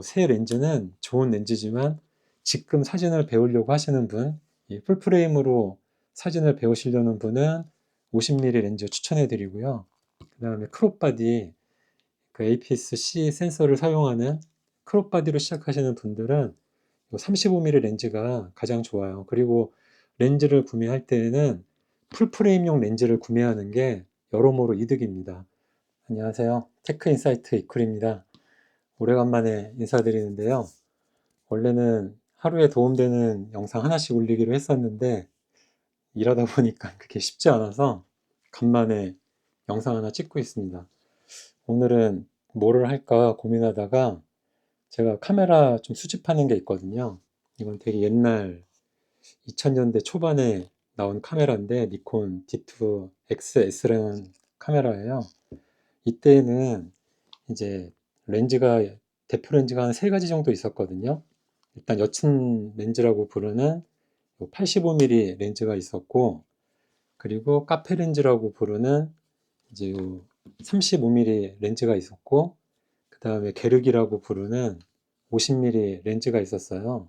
새 렌즈는 좋은 렌즈지만 지금 사진을 배우려고 하시는 분, 이 풀프레임으로 사진을 배우시려는 분은 50mm 렌즈 추천해 드리고요. 그 다음에 크롭바디, 그 APS-C 센서를 사용하는 크롭바디로 시작하시는 분들은 35mm 렌즈가 가장 좋아요. 그리고 렌즈를 구매할 때에는 풀프레임용 렌즈를 구매하는 게 여러모로 이득입니다. 안녕하세요. 테크인사이트 이쿨입니다. 오래간만에 인사드리는데요. 원래는 하루에 도움되는 영상 하나씩 올리기로 했었는데 일하다 보니까 그게 쉽지 않아서 간만에 영상 하나 찍고 있습니다. 오늘은 뭐를 할까 고민하다가 제가 카메라 좀 수집하는 게 있거든요. 이건 되게 옛날 2000년대 초반에 나온 카메라인데 니콘 D2 XS라는 카메라예요. 이때는 이제 렌즈가 대표 렌즈가 한 세 가지 정도 있었거든요. 일단 여친 렌즈라고 부르는 85mm 렌즈가 있었고, 그리고 카페 렌즈라고 부르는 이제 35mm 렌즈가 있었고, 그 다음에 게르기라고 부르는 50mm 렌즈가 있었어요.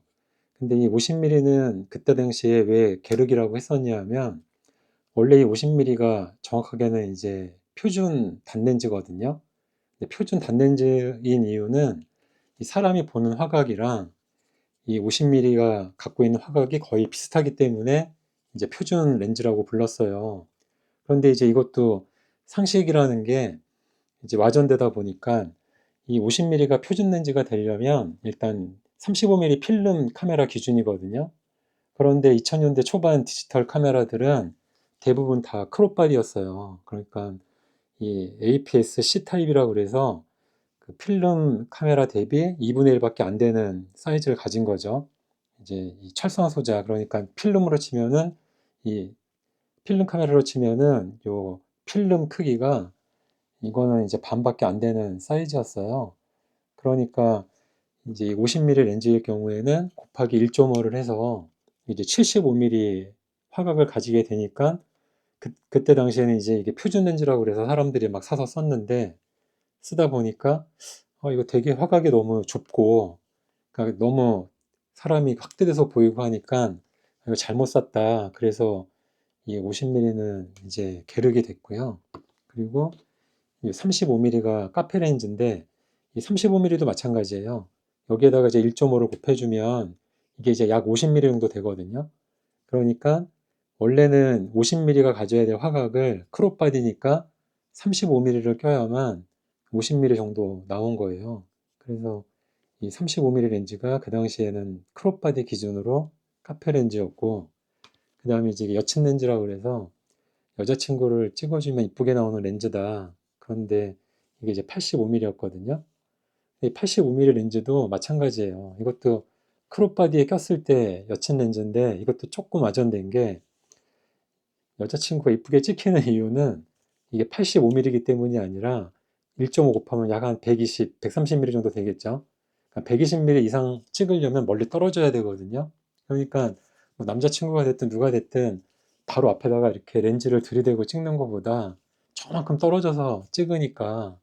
근데 이 50mm는 그때 당시에 왜 게르기라고 했었냐면, 원래 이 50mm가 정확하게는 이제 표준 단렌즈거든요. 근데 표준 단렌즈인 이유는 이 사람이 보는 화각이랑 이 50mm가 갖고 있는 화각이 거의 비슷하기 때문에 이제 표준 렌즈라고 불렀어요. 그런데 이제 이것도 상식이라는 게 이제 와전되다 보니까 이 50mm가 표준 렌즈가 되려면 일단 35mm 필름 카메라 기준이거든요. 그런데 2000년대 초반 디지털 카메라들은 대부분 다 크롭바디였어요. 그러니까 이 APS-C 타입이라고 그래서 그 필름 카메라 대비 2분의 1밖에 안 되는 사이즈를 가진 거죠. 이제 이 철성 소자, 그러니까 필름으로 치면은 이 필름 카메라로 치면은 요 필름 크기가 이거는 이제 반밖에 안 되는 사이즈였어요. 그러니까 이제 50mm 렌즈의 경우에는 곱하기 1.5를 해서 이제 75mm 화각을 가지게 되니까 그때 당시에는 이제 이게 표준 렌즈라고 그래서 사람들이 막 사서 썼는데 쓰다 보니까 이거 되게 화각이 너무 좁고 그러니까 너무 사람이 확대돼서 보이고 하니까 이거 잘못 샀다. 그래서 이 50mm는 이제 게르게 됐고요. 그리고 이 35mm가 카페 렌즈인데 이 35mm도 마찬가지예요. 여기에다가 이제 1.5를 곱해주면 이게 이제 약 50mm 정도 되거든요. 그러니까 원래는 50mm가 가져야 될 화각을 크롭 바디니까 35mm를 껴야만 50mm 정도 나온 거예요. 그래서 이 35mm 렌즈가 그 당시에는 크롭 바디 기준으로 카페 렌즈였고, 그 다음에 이제 여친 렌즈라고 그래서 여자친구를 찍어주면 이쁘게 나오는 렌즈다. 그런데 이게 이제 85mm였거든요. 이 85mm 렌즈도 마찬가지예요. 이것도 크롭 바디에 꼈을 때 여친 렌즈인데 이것도 조금 와전된 게 여자친구가 이쁘게 찍히는 이유는 이게 85mm이기 때문이 아니라 1.5 곱하면 약 한 120, 130mm 정도 되겠죠. 그러니까 120mm 이상 찍으려면 멀리 떨어져야 되거든요. 그러니까 뭐 남자친구가 됐든 누가 됐든 바로 앞에다가 이렇게 렌즈를 들이대고 찍는 것보다 저만큼 떨어져서 찍으니까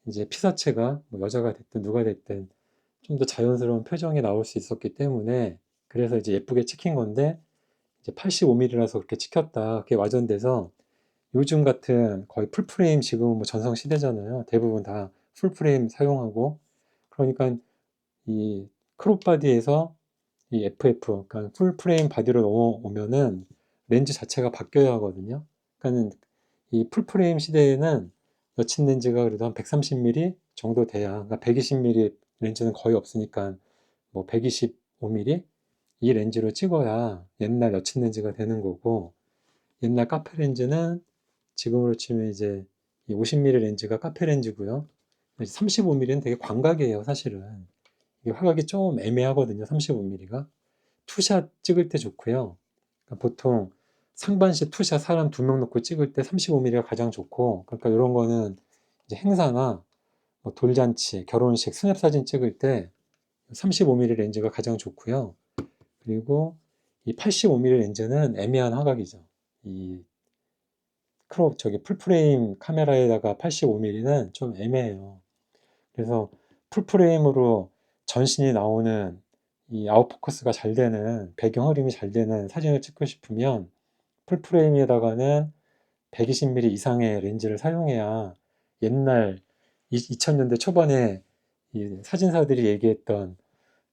이제 피사체가 뭐 여자가 됐든 누가 됐든 좀 더 자연스러운 표정이 나올 수 있었기 때문에 그래서 이제 예쁘게 찍힌 건데 이제 85mm라서 그렇게 찍혔다. 그게 와전돼서 요즘 같은 거의 풀프레임 지금은 뭐 전성 시대잖아요. 대부분 다 풀프레임 사용하고 그러니까 이 크롭 바디에서 이 FF 그러니까 풀프레임 바디로 넘어오면은 렌즈 자체가 바뀌어야 하거든요. 그러니까는 이 풀프레임 시대에는 여친 렌즈가 그래도 한 130mm 정도 돼야 그러니까 120mm 렌즈는 거의 없으니까 뭐 125mm 이 렌즈로 찍어야 옛날 여친 렌즈가 되는 거고 옛날 카페 렌즈는 지금으로 치면 이제 이 50mm 렌즈가 카페 렌즈고요. 35mm는 되게 광각이에요, 사실은. 이게 화각이 좀 애매하거든요, 35mm가. 투샷 찍을 때 좋고요. 그러니까 보통 상반시 투샷 사람 2명 놓고 찍을 때 35mm가 가장 좋고, 그러니까 이런 거는 이제 행사나 뭐 돌잔치, 결혼식, 스냅사진 찍을 때 35mm 렌즈가 가장 좋고요. 그리고 이 85mm 렌즈는 애매한 화각이죠. 이 크롭 저기 풀프레임 카메라에다가 85mm는 좀 애매해요. 그래서 풀프레임으로 전신이 나오는 이 아웃포커스가 잘 되는 배경 흐림이 잘 되는 사진을 찍고 싶으면 풀프레임에다가는 120mm 이상의 렌즈를 사용해야 옛날 2000년대 초반에 이 사진사들이 얘기했던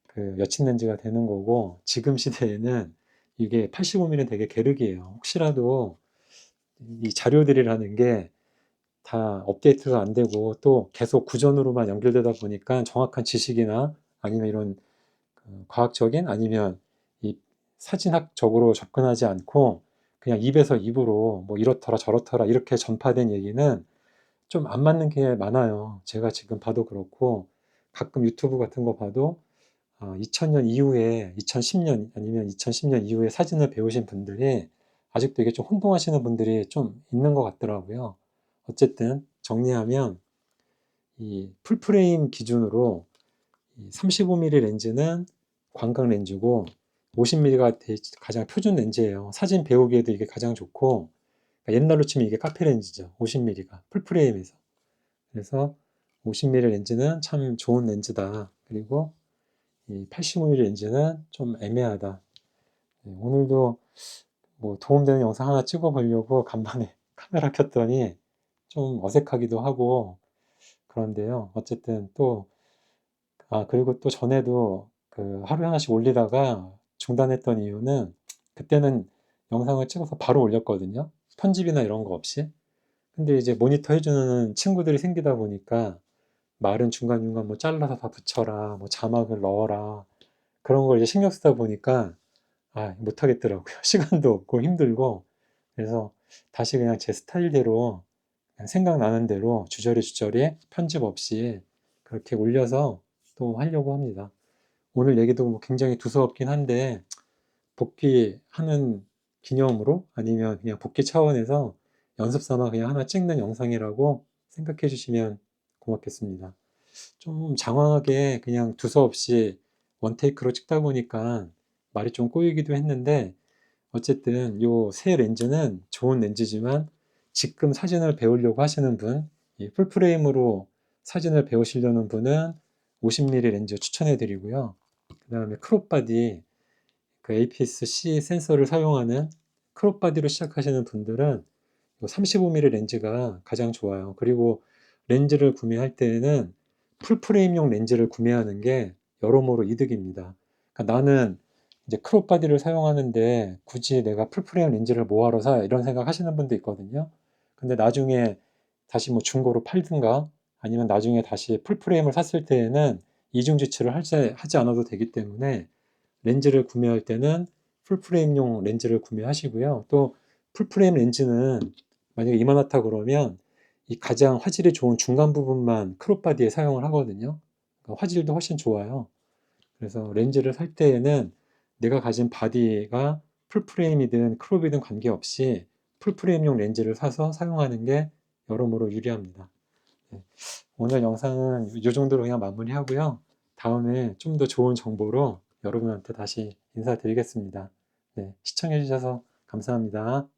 그 여친 렌즈가 되는 거고, 지금 시대에는 이게 85mm는 되게 계륵이에요. 혹시라도 이 자료들이라는 게 다 업데이트가 안 되고 또 계속 구전으로만 연결되다 보니까 정확한 지식이나 아니면 이런 그 과학적인 아니면 이 사진학적으로 접근하지 않고 그냥 입에서 입으로 뭐 이렇더라 저렇더라 이렇게 전파된 얘기는 좀 안 맞는 게 많아요. 제가 지금 봐도 그렇고 가끔 유튜브 같은 거 봐도 2000년 이후에 2010년 아니면 2010년 이후에 사진을 배우신 분들이 아직도 이게 좀 혼동하시는 분들이 좀 있는 것 같더라고요. 어쨌든 정리하면 이 풀프레임 기준으로 35mm 렌즈는 광각 렌즈고 50mm가 가장 표준 렌즈예요. 사진 배우기에도 이게 가장 좋고, 그러니까 옛날로 치면 이게 카페 렌즈죠. 50mm가 풀프레임에서. 그래서 50mm 렌즈는 참 좋은 렌즈다. 그리고 이 85mm 렌즈는 좀 애매하다. 오늘도 뭐 도움되는 영상 하나 찍어 보려고 간만에 카메라 켰더니 좀 어색하기도 하고 그런데요. 어쨌든 또, 그리고 또 전에도 그 하루에 하나씩 올리다가 중단했던 이유는 그때는 영상을 찍어서 바로 올렸거든요. 편집이나 이런 거 없이. 근데 이제 모니터 해주는 친구들이 생기다 보니까 말은 중간중간 뭐 잘라서 다 붙여라, 뭐 자막을 넣어라. 그런 걸 이제 신경 쓰다 보니까 못하겠더라고요. 시간도 없고 힘들고. 그래서 다시 그냥 제 스타일대로 그냥 생각나는 대로 주저리 주저리 편집 없이 그렇게 올려서 또 하려고 합니다. 오늘 얘기도 뭐 굉장히 두서없긴 한데 복귀하는 기념으로 아니면 그냥 복귀 차원에서 연습 삼아 그냥 하나 찍는 영상이라고 생각해 주시면 고맙겠습니다. 좀 장황하게 그냥 두서없이 원테이크로 찍다 보니까 말이 좀 꼬이기도 했는데, 어쨌든 요 새 렌즈는 좋은 렌즈지만 지금 사진을 배우려고 하시는 분, 이 풀프레임으로 사진을 배우시려는 분은 50mm 렌즈 추천해 드리고요. 그 다음에 크롭바디, 그 APS-C 센서를 사용하는 크롭바디로 시작하시는 분들은 35mm 렌즈가 가장 좋아요. 그리고 렌즈를 구매할 때에는 풀프레임용 렌즈를 구매하는 게 여러모로 이득입니다. 그러니까 나는 이제 크롭바디를 사용하는데 굳이 내가 풀프레임 렌즈를 뭐하러 사? 이런 생각 하시는 분도 있거든요. 근데 나중에 다시 뭐 중고로 팔든가 아니면 나중에 다시 풀프레임을 샀을 때에는 이중지출을 하지 않아도 되기 때문에 렌즈를 구매할 때는 풀프레임용 렌즈를 구매하시고요. 또 풀프레임 렌즈는 만약에 이만하다 그러면 이 가장 화질이 좋은 중간 부분만 크롭바디에 사용을 하거든요. 그러니까 화질도 훨씬 좋아요. 그래서 렌즈를 살 때에는 내가 가진 바디가 풀프레임이든 크롭이든 관계없이 풀프레임용 렌즈를 사서 사용하는 게 여러모로 유리합니다. 네. 오늘 영상은 이 정도로 그냥 마무리하고요. 다음에 좀 더 좋은 정보로 여러분한테 다시 인사드리겠습니다. 네, 시청해주셔서 감사합니다.